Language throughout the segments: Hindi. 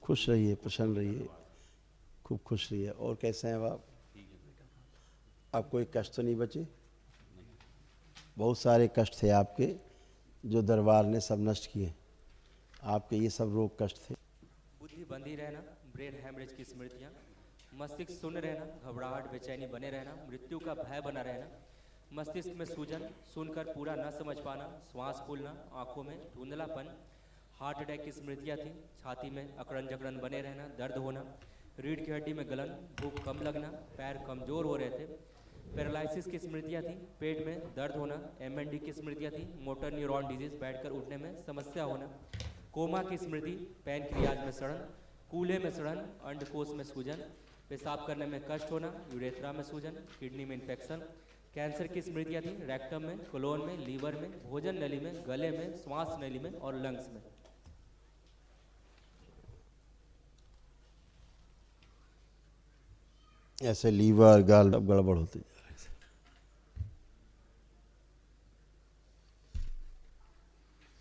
खुश रहिए, प्रसन्न रहिए, खूब खुश रहिए। और कैसे हैं आप? आप कोई कष्ट तो नहीं बचे? बहुत सारे कष्ट थे आपके जो दरबार ने सब नष्ट किए। आपके ये सब रोग कष्ट थे। बुद्धि बंधी रहना, ब्रेन हैमरेज की स्मृतियाँ, मस्तिष्क शून्य रहना, घबराहट बेचैनी बने रहना, मृत्यु का भय बना रहना, मस्तिष्क में सूजन, सुनकर पूरा न समझ पाना, श्वास फूलना, आंखों में धुंधलापन, हार्ट अटैक की स्मृतियाँ थी। छाती में अकड़न जकड़न बने रहना, दर्द होना, रीढ़ की हड्डी में गलन, भूख कम लगना, पैर कमजोर हो रहे थे, पैरालिसिस की स्मृतियाँ थी। पेट में दर्द होना, एमएनडी की स्मृतियाँ थी। मोटर न्यूरॉन डिजीज, बैठकर उठने में समस्या होना, कोमा की स्मृति, पैनक्रियाज में सड़न, कूल्हे में सड़न, अंडकोश में सूजन, पेशाब करने में कष्ट होना, यूरेथ्रा में सूजन, किडनी में इन्फेक्शन, कैंसर की स्मृतियाँ थी। रेक्टम में, कोलोन में, लीवर में, भोजन नली में, गले में, श्वास नली में और लंग्स में। ऐसे लीवर गाल गड़बड़ होते जा रहे थे।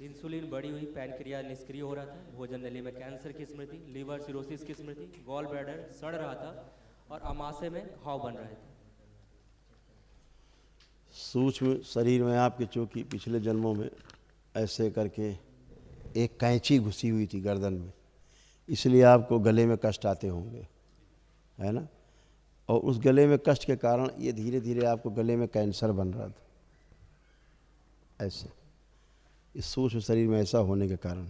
इंसुलिन बढ़ी हुई, पैनक्रिया निष्क्रिय हो रहा था, भोजन नली में कैंसर की स्मृति, लीवर सिरोसिस की स्मृति, गॉल ब्लैडर सड़ रहा था और अमाशय में घाव बन रहे थे। सूक्ष्म शरीर में आपके चूंकि पिछले जन्मों में ऐसे करके एक कैंची घुसी हुई थी गर्दन में, इसलिए आपको गले में कष्ट आते होंगे, है ना? और उस गले में कष्ट के कारण ये धीरे धीरे आपको गले में कैंसर बन रहा था। ऐसे इस सूक्ष्म शरीर में ऐसा होने के कारण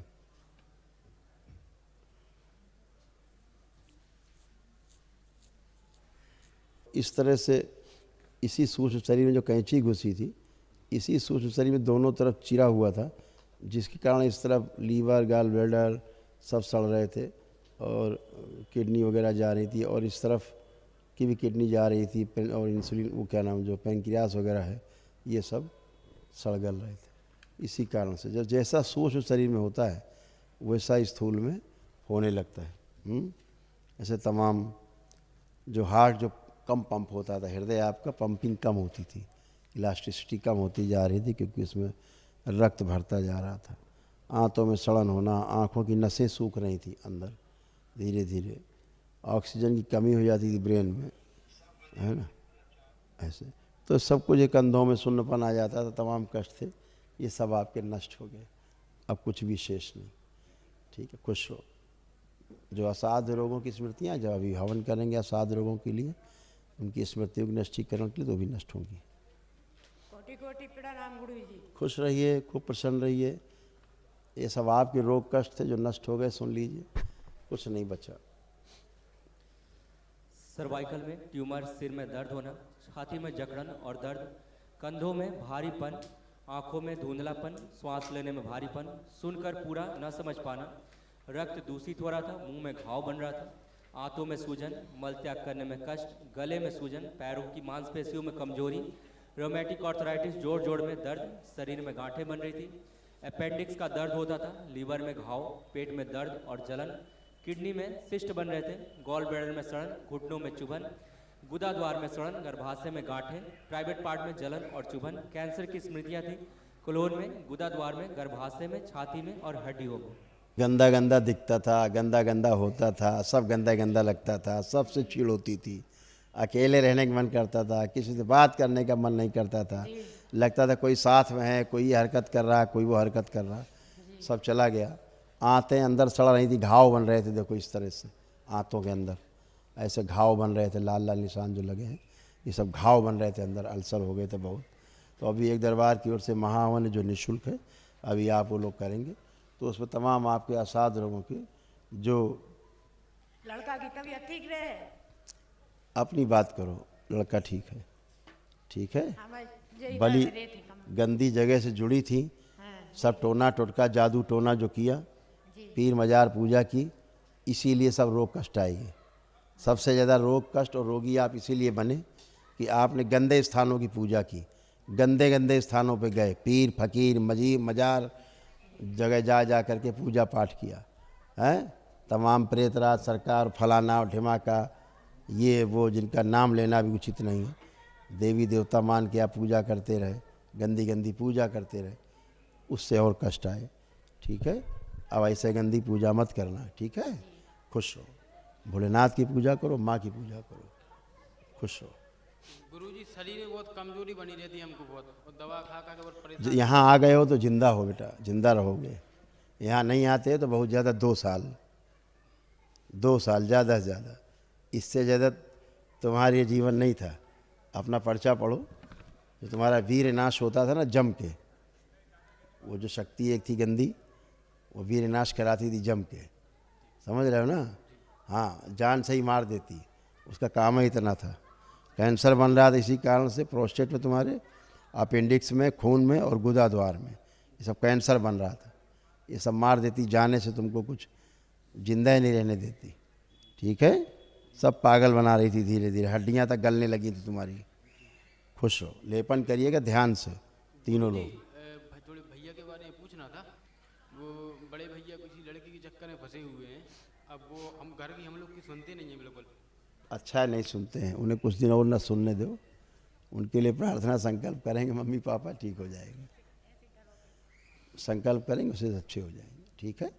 इस तरह से इसी सूक्ष्म शरीर में जो कैंची घुसी थी, इसी सूक्ष्म शरीर में दोनों तरफ चिरा हुआ था, जिसके कारण इस तरफ लीवर गाल ब्लैडर सब सड़ रहे थे और किडनी वगैरह जा रही थी, और इस तरफ की भी किडनी जा रही थी, और इंसुलिन वो क्या नाम जो पैंक्रियास वगैरह है ये सब सड़ गल रहे थे। इसी कारण से जब जैसा सूक्ष्म शरीर में होता है वैसा स्थूल में होने लगता है। ऐसे तमाम जो हार्ट जो कम पंप होता था, हृदय आपका पंपिंग कम होती थी, इलास्टिसिटी कम होती जा रही थी क्योंकि इसमें रक्त भरता जा रहा था। आंतों में सड़न होना, आँखों की नसें सूख रही थी अंदर, धीरे धीरे ऑक्सीजन की कमी हो जाती थी ब्रेन में, है ना? ऐसे तो सब कुछ, एक कंधों में सुन्नपन आ जाता था, तमाम कष्ट थे, ये सब आपके नष्ट हो गए। अब कुछ भी शेष नहीं। ठीक है, खुश हो। जो असाध्य रोगों की स्मृतियाँ जब अभी हवन करेंगे असाध्य रोगों के लिए, उनकी स्मृतियों की नष्टीकरण के लिए तो भी नष्ट होंगी। कोटि कोटि प्रणाम गुरु जी। खुश रहिए, खूब प्रसन्न रहिए। ये सब आपके रोग कष्ट थे जो नष्ट हो गए, सुन लीजिए, कुछ नहीं बचा। सर्वाइकल में ट्यूमर, सिर में दर्द होना, छाती में जकड़न और दर्द, कंधों में भारीपन, आंखों में धुंधलापन, श्वास लेने में भारीपन, सुनकर पूरा न समझ पाना, रक्त दूषित हो रहा था, मुंह में घाव बन रहा था, आंतों में सूजन, मल त्याग करने में कष्ट, गले में सूजन, पैरों की मांसपेशियों में कमजोरी, रोमेटिक आर्थराइटिस, जोड़ जोड़ में दर्द, शरीर में गांठें बन रही थी, अपेंडिक्स का दर्द होता था, लीवर में घाव, पेट में दर्द और जलन, किडनी में सिस्ट बन रहे थे, गॉल ब्लैडर में सड़न, घुटनों में चुभन, गुदा द्वार में सड़न, गर्भाशय में गांठें, प्राइवेट पार्ट में जलन और चुभन, कैंसर की स्मृतियाँ थी। कोलोन में, गुदा द्वार में, गर्भाशय में, छाती में और हड्डियों में। गंदा गंदा दिखता था, गंदा गंदा होता था, सब गंदा गंदा लगता था, सबसे चिढ़ होती थी, अकेले रहने का मन करता था, किसी से बात करने का मन नहीं करता था, लगता था कोई साथ में है, कोई ये हरकत कर रहा, कोई वो हरकत कर रहा, सब चला गया। आंतें अंदर सड़ रही थी, घाव बन रहे थे, देखो इस तरह से आंतों के अंदर ऐसे घाव बन रहे थे, लाल लाल निशान जो लगे हैं, ये सब घाव बन रहे थे, अंदर अल्सर हो गए थे बहुत। तो अभी एक दरबार की ओर से महाहवन जो निःशुल्क है, अभी आप वो लोग करेंगे, तो उसमें तमाम आपके असाध्य रोगों की जो लड़का की तबीयत ठीक रहे। अपनी बात करो, लड़का ठीक है, ठीक है। हाँ भाई, यही बली बात रही थी कम। गंदी जगह से जुड़ी थी, हाँ, सब टोना टोटका जादू टोना जो किया, जी। पीर मजार पूजा की, इसीलिए सब रोग कष्ट आएंगे। सबसे ज़्यादा रोग कष्ट और रोगी आप इसीलिए बने कि आपने गंदे स्थानों की पूजा की, गंदे गंदे स्थानों पे गए, पीर फकीर मजीर मजार जगह जा जा करके पूजा पाठ किया है। तमाम प्रेतराज सरकार फलाना और ढिमाका, ये वो जिनका नाम लेना भी उचित नहीं है, देवी देवता मान के आप पूजा करते रहे, गंदी गंदी पूजा करते रहे, उससे और कष्ट आए। ठीक है, अब ऐसे गंदी पूजा मत करना, ठीक है। खुश रहो। भोलेनाथ की पूजा करो, माँ की पूजा करो, खुश रहो। गुरुजी शरीर में बहुत कमजोरी बनी रहती है हमको बहुत, और दवा खा खा के बहुत परेशान। यहाँ आ गए हो तो जिंदा हो बेटा, जिंदा रहोगे। यहाँ नहीं आते तो बहुत ज़्यादा 2 साल, 2 साल ज़्यादा से ज़्यादा, इससे ज़्यादा तुम्हारा ये जीवन नहीं था। अपना पर्चा पढ़ो, जो तुम्हारा वीर नाश होता था ना जम के, वो जो शक्ति एक थी गंदी, वो वीर नाश कराती थी जम के, समझ रहे हो ना? हाँ, जान से ही मार देती, उसका काम ही इतना था। कैंसर बन रहा था इसी कारण से, प्रोस्टेट में तुम्हारे, अपेंडिक्स में, खून में और गुदा द्वार में, ये सब कैंसर बन रहा था। ये सब मार देती, जाने से तुमको कुछ जिंदा ही नहीं रहने देती। ठीक है, सब पागल बना रही थी धीरे धीरे, हड्डियां तक गलने लगी थी तुम्हारी। खुश रहो, लेपन करिएगा ध्यान से तीनों लोग। थोड़े भैया के बारे में पूछना था। वो बड़े भैया किसी लड़की के चक्कर में फंसे हुए हैं। अब वो हम घर की हम लोग की सुनते नहीं है बिल्कुल। अच्छा नहीं सुनते हैं, उन्हें कुछ दिन और ना सुनने दो। उनके लिए प्रार्थना संकल्प करेंगे, मम्मी पापा ठीक हो जाएंगे, संकल्प करेंगे, उससे अच्छे हो जाएंगे। ठीक है।